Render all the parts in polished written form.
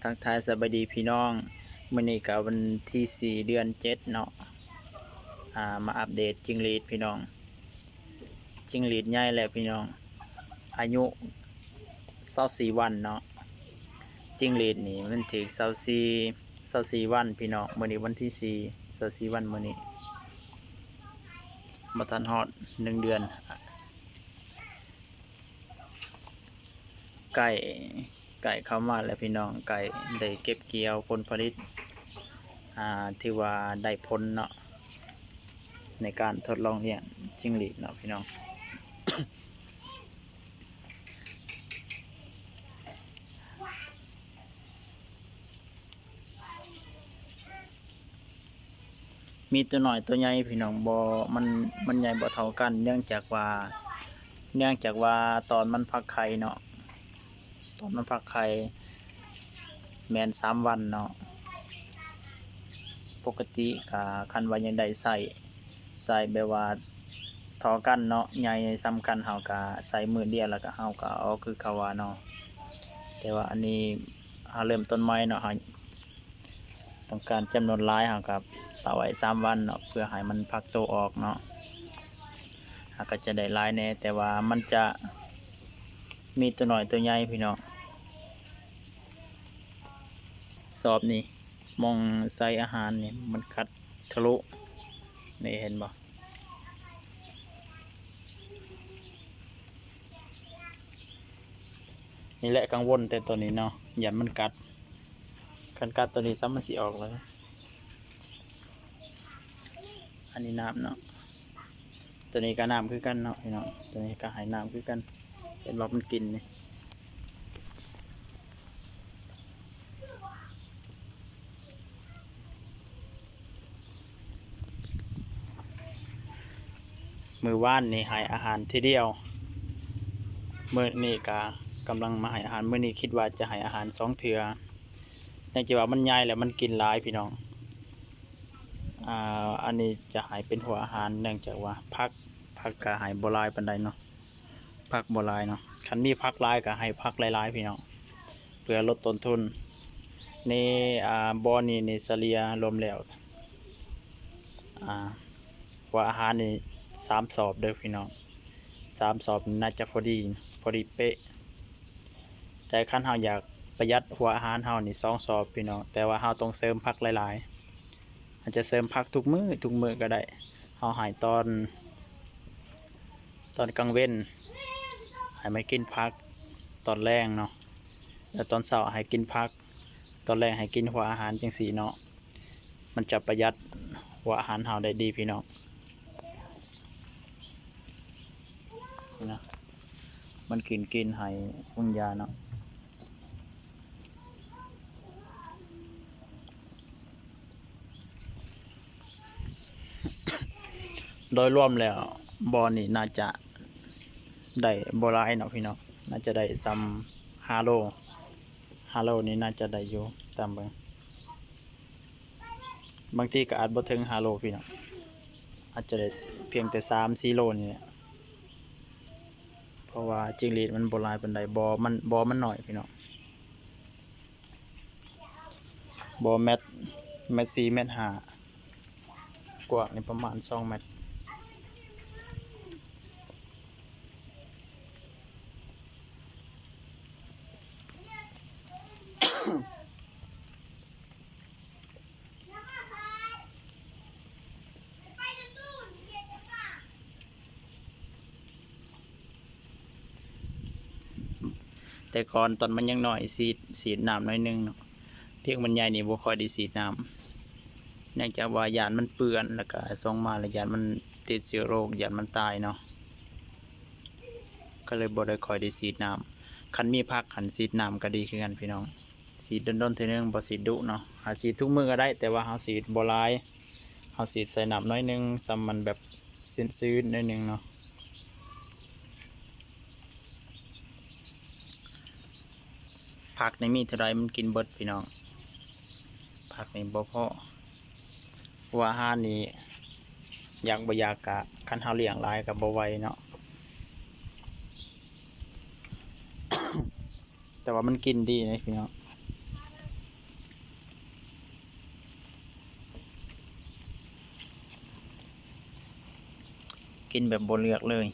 ทักทายสวัสดีพี่น้องมื้อนี้ก็วันที่4 เดือน 7เนาะมาอัปเดตจิ้งหรีดพี่น้องจิ้งหรีดใหญ่แล้วพี่น้องอายุ24วันเนาะจิ้งหรีดนี่มันถึง24วันพี่น้องมื้อนี้วันที่4 24วันมื้อนี้บ่ทันฮอด1 เดือนไก่เข้ามาแล้วพี่น้องไก่ได้เก็บเกี่ยวผลผลิตที่ว่าได้ผลเนาะในการทดลองเลี้ยงจิ้งหรีดเนาะพี่น้อง มีตัวหน่อยตัวใหญ่พี่น้องมันใหญ่บ่เท่ากันเนื่องจากว่าตอนมันฟักไข่เนาะตอนมันฟักไข่แม่น3 วันเนาะปกติก็คันว่ายังได้ใส่แบบว่าเท่ากันเนาะใหญ่ซ้ำกันเฮาก็ใส่มื้อเดียวแล้วก็เฮาก็เอาคือเขาว่าเนาะแต่ว่าอันนี้เฮาเริ่มต้นใหม่เนาะเฮาต้องการจำนวนหลายเฮาก็ปล่อยไว้3 วันเนาะเพื่อให้มันฟักตัวออกเนาะก็จะได้หลายแน่แต่ว่ามันจะมีตัวหน่อยตัวใหญ่พี่น้องสอบนี่มองใส่อาหารนี่มันคัดทะลุนี่เห็นบ่นี่แหละกังวลแต่ตัวนี้เนาะอย่ามันกัดตัวนี้ซ้ำมันสิออกแล้วอันนี้น้ำเนาะตัวนี้ก็น้ำคือกันเนาะพี่น้องตัวนี้ก็ให้น้ำคือกันเห็นว่ามันกินนี่มือว่านนี่ให้อาหารทีเดียวมื้อนี้ก็กำลังมาให้อาหารมื้อนี้คิดว่าจะให้อาหาร2 เทื่อเนื่องจากว่ามันใหญ่แล้วมันกินหลายพี่น้องอันนี้จะให้เป็นหัวอาหารเนื่องจากว่าผักก็ให้บ่หลายปานใดเนาะผักบ่หลายเนาะคันมีผักหลายก็ให้ผักหลายๆพี่น้องเพื่อลดต้นทุนในบ่อนี้ในเฉลี่ยรวมแล้วหัวอาหารนี่3 สอบเด้อพี่น้อง3 สอบน่าจะพอดีเป๊ะแต่คันเฮาอยากประหยัดหัวอาหารเฮานี่2 สอบพี่น้องแต่ว่าเฮาต้องเสริมผักหลายๆอาจจะเสริมผักทุกมื้อก็ได้เฮาให้ตอนกลางเว้นให้มันกินผักตอนแรงเนาะแล้วตอนเช้าให้กินผักตอนแรงให้กินหัวอาหารจังซี่เนาะมันจะประหยัดหัวอาหารเฮาได้ดีพี่น้องนะมันกินให้ปุ้งยาเนาะโดยรวมแล้วบ่อนี่น่าจะได้บ่หลายเนาะพี่น้องน่าจะได้ซ้ำ5 โลนี่น่าจะได้อยู่ตามเบิ่งบางทีก็อาจบ่ถึง5 โลพี่น้องอาจจะได้เพียงแต่3-4 โลนี่แหละเพราะว่าจิ้งหรีดมันบ่หลายปานใดบ่อมันน้อยพี่น้องบ่เมตร4 เมตร 5กว้างนี่ประมาณ2 เมตรแต่ก่อนตอนมันยังน้อยสีดน้ำน้อยนึงเนาะเพียงมันใหญ่นี่บ่ค่อยได้สีดน้ำเนื่องจากว่ายานมันเปื้อนแล้วก็ส่งมาแล้วยานมันติดเชื้อโรคยานมันตายเนาะก็เลยบ่ได้ค่อยได้สีดน้ำคันมีผักหันสีดน้ำก็ดีคือกันพี่น้องสีดดนๆเทื่อนึงบ่สีดดุเนาะหาสีดทุกมื้อก็ได้แต่ว่าเฮาสีดบ่หลายเฮาสีดใส่น้ำน้อยนึงซ้ำมันแบบชื้นๆน้อยนึงเนาะผักในมีเท่าไรมันกินเบิดพี่น้องผักในบ่พอหัวอาหารนี่อยากบ่อยากกะคันเฮาเลี้ยงหลายก็บ่ไหวเนาะ แต่ว่ามันกินดีนะพี่น้อง กินแบบบ่เลือกเลย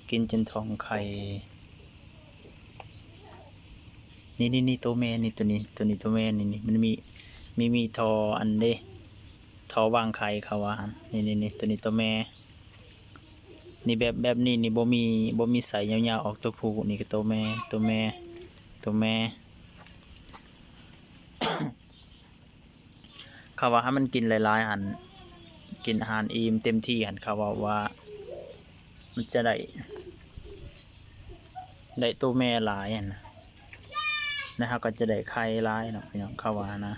กินจนท้องไข่นี่ตัวแม่นี่ตัวนี้ตัวแม่นี่มันมีทออันเด้ทอวางไข่เขาว่านี่ตัวนี้ตัวแม่นี่แบบนี้นี่บ่มีสายยาวๆออกตัวผู้นี่ก็ตัวแม่เขาว่าให้มันกินหลายๆหันกินอาหารอิ่มเต็มที่หันเขาว่ามันจะได้ตัวแม่หลายหันนะครับก็จะได้ไข่หลายเนาะพี่น้องเขาว่านะ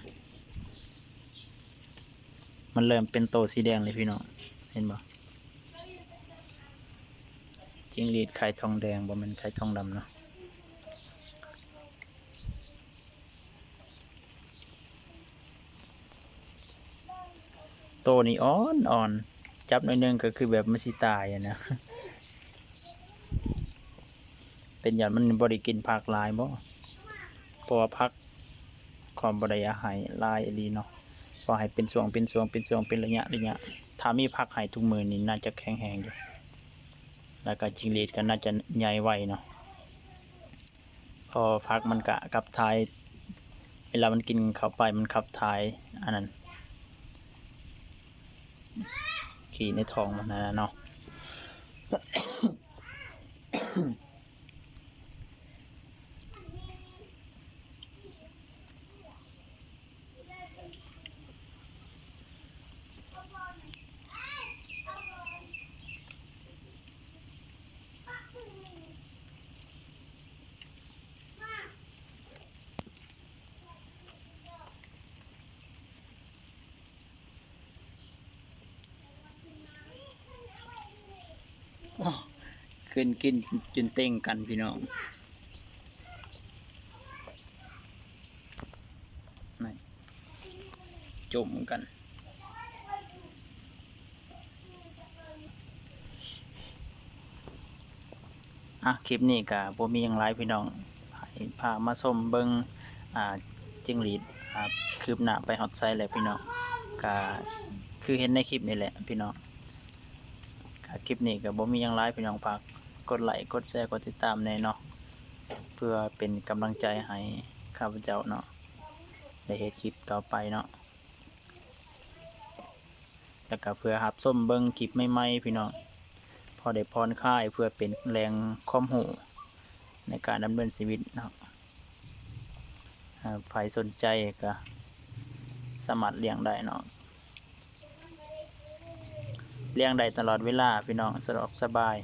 มันเริ่มเป็นโตสีแดงเลยพี่น้องเห็นบ่จิ้งหรีดไข่ทองแดงบ่แม่นไข่ทองดำเนาะโตนี่อ่อนจับหน่อยนึงก็คือแบบมันสิตายนะเป็นอย่างมันบ่ได้กินผักหลายบ่เพราะว่าผักความบ่ได้อาหารหลายอีหลีเนาะพอให้เป็นช่วงเป็นระยะถ้ามีผักให้ทุกมื้อนี่น่าจะแข็งแรงอยู่แล้วก็จิ้งหรีดก็น่าจะใหญ่ไวเนาะพอผักมันก็ขับถ่ายเวลามันกินเข้าไปมันขับถ่ายอันนั้นขี้ในท้องมันนะเนาะ ขึ้นกินจนเต้งกันพี่น้องนี่จมกันคลิปนี้ก็บ่มีหยังหลายพี่น้องพามาชมเบิ่งจิ้งหรีดคืบหน้าไปฮอดไซแล้วพี่น้องก็คือเห็นในคลิปนี่แหละพี่น้องก็คลิปนี้ก็บ่มีหยังหลายพี่น้องฝากกดไลค์กดแชร์กดติดตามแน่เนาะเพื่อเป็นกำลังใจให้ข้าพเจ้าเนาะได้เฮ็ดคลิปต่อไปเนาะแล้วก็เพื่อรับชมเบิ่งคลิปใหม่ๆพี่น้องพอได้ผ่อนคลายเพื่อเป็นแรงความรู้ในการดำเนินชีวิตเนาะใครสนใจก็สามารถเลี้ยงได้เนาะเลี้ยงได้ตลอดเวลาพี่น้องสะดวกสบาย